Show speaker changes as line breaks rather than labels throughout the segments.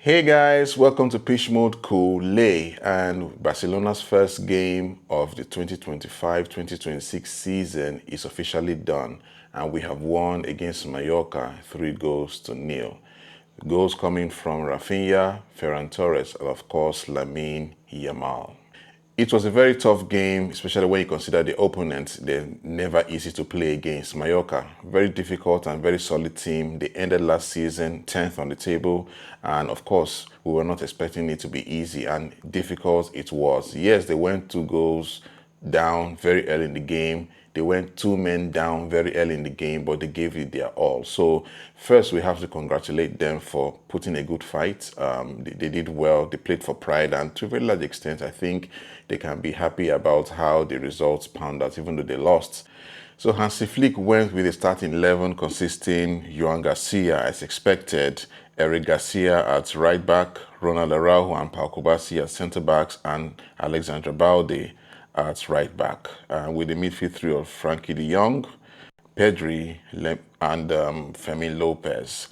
Hey guys, welcome to Pitch Mode Kool-Aid, and Barcelona's first game of the 2025-2026 season is officially done, and we have won against Mallorca 3-0. Goals coming from Rafinha, Ferran Torres, and of course Lamine Yamal. It was a very tough game, especially when you consider the opponents. They're never easy to play against. Mallorca, very difficult and very solid team. They ended last season 10th on the table, and of course, we were not expecting it to be easy, and difficult it was. Yes, they went 2 goals down very early in the game. They went 2 men down very early in the game, but they gave it their all. So first, we have to congratulate them for putting a good fight. They did well. They played for pride, and to a very large extent, I think they can be happy about how the results panned out, even though they lost. So Hansi Flick went with a starting 11 consisting Joan Garcia as expected, Eric Garcia at right back, Ronald Araujo and Pau Kubasi at centre backs, and Alexandre Balde at right back, with the midfield three of Frankie de Jong, Pedri, and Fermin Lopez.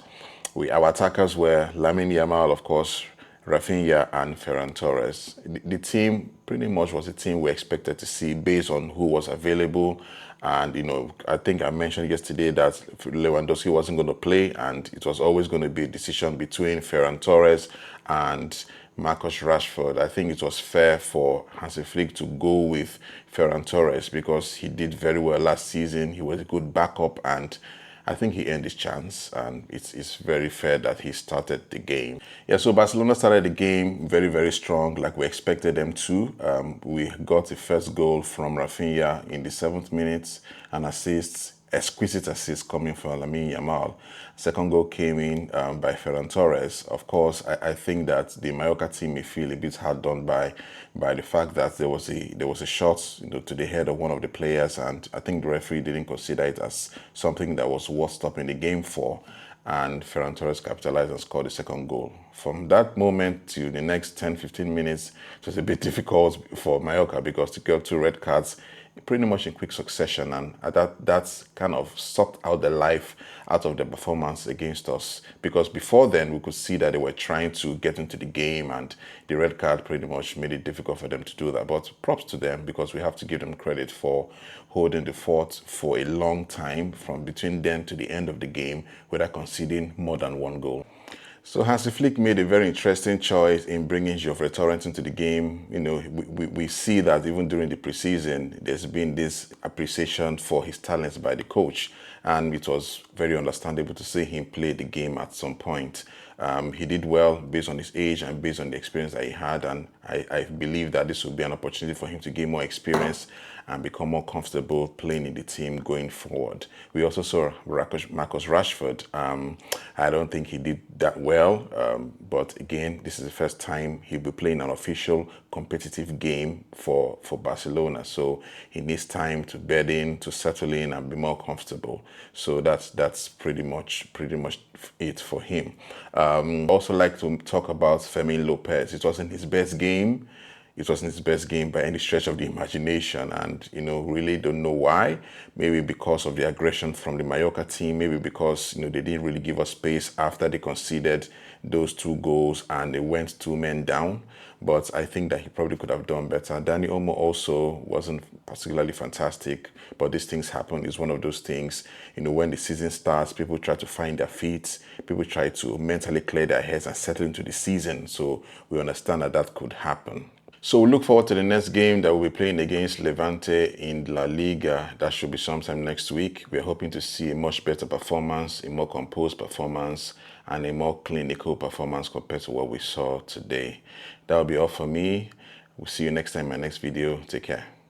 Our attackers were Lamine Yamal, of course, Rafinha, and Ferran Torres. The team pretty much was a team we expected to see based on who was available. And, I think I mentioned yesterday that Lewandowski wasn't going to play, and it was always going to be a decision between Ferran Torres and Marcus Rashford. I think it was fair for Hansi Flick to go with Ferran Torres because he did very well last season. He was a good backup, and I think he earned his chance, and it's very fair that he started the game. Yeah, so Barcelona started the game very, very strong, like we expected them to. We got the first goal from Rafinha in the 7th minute, an assist, exquisite assist coming from Lamine Yamal. Second goal came in by Ferran Torres. Of course, I think that the Mallorca team may feel a bit hard done by the fact that there was a shot to the head of one of the players, and I think the referee didn't consider it as something that was worth stopping the game for. And Ferran Torres capitalized and scored the second goal. From that moment to the next 10-15 minutes, it was a bit difficult for Mallorca because they got 2 red cards pretty much in quick succession, and that's kind of sucked out the life out of the performance against us, because before then we could see that they were trying to get into the game, and the red card pretty much made it difficult for them to do that. But props to them, because we have to give them credit for holding the fort for a long time from between then to the end of the game without conceding more than 1 goal. So Hansi Flick made a very interesting choice in bringing Geoffrey Torrent into the game. We see that even during the preseason, there's been this appreciation for his talents by the coach, and it was very understandable to see him play the game at some point. He did well based on his age and based on the experience that he had, and I believe that this will be an opportunity for him to gain more experience and become more comfortable playing in the team going forward. We also saw Marcus Rashford. I don't think he did that well, but again, this is the first time he'll be playing an official competitive game for Barcelona. So he needs time to bed in, to settle in, and be more comfortable. So that's pretty much it for him. Also like to talk about Fermin Lopez. It wasn't his best game. It wasn't his best game by any stretch of the imagination, and really don't know why. Maybe because of the aggression from the Mallorca team, maybe because they didn't really give us space after they conceded those 2 goals and they went 2 men down. But I think that he probably could have done better. Dani Olmo also wasn't particularly fantastic, but these things happen. It's one of those things, when the season starts, people try to find their feet, people try to mentally clear their heads and settle into the season. So we understand that could happen. So we look forward to the next game that we'll be playing against Levante in La Liga. That should be sometime next week. We're hoping to see a much better performance, a more composed performance, and a more clinical performance compared to what we saw today. That'll be all for me. We'll see you next time in my next video. Take care.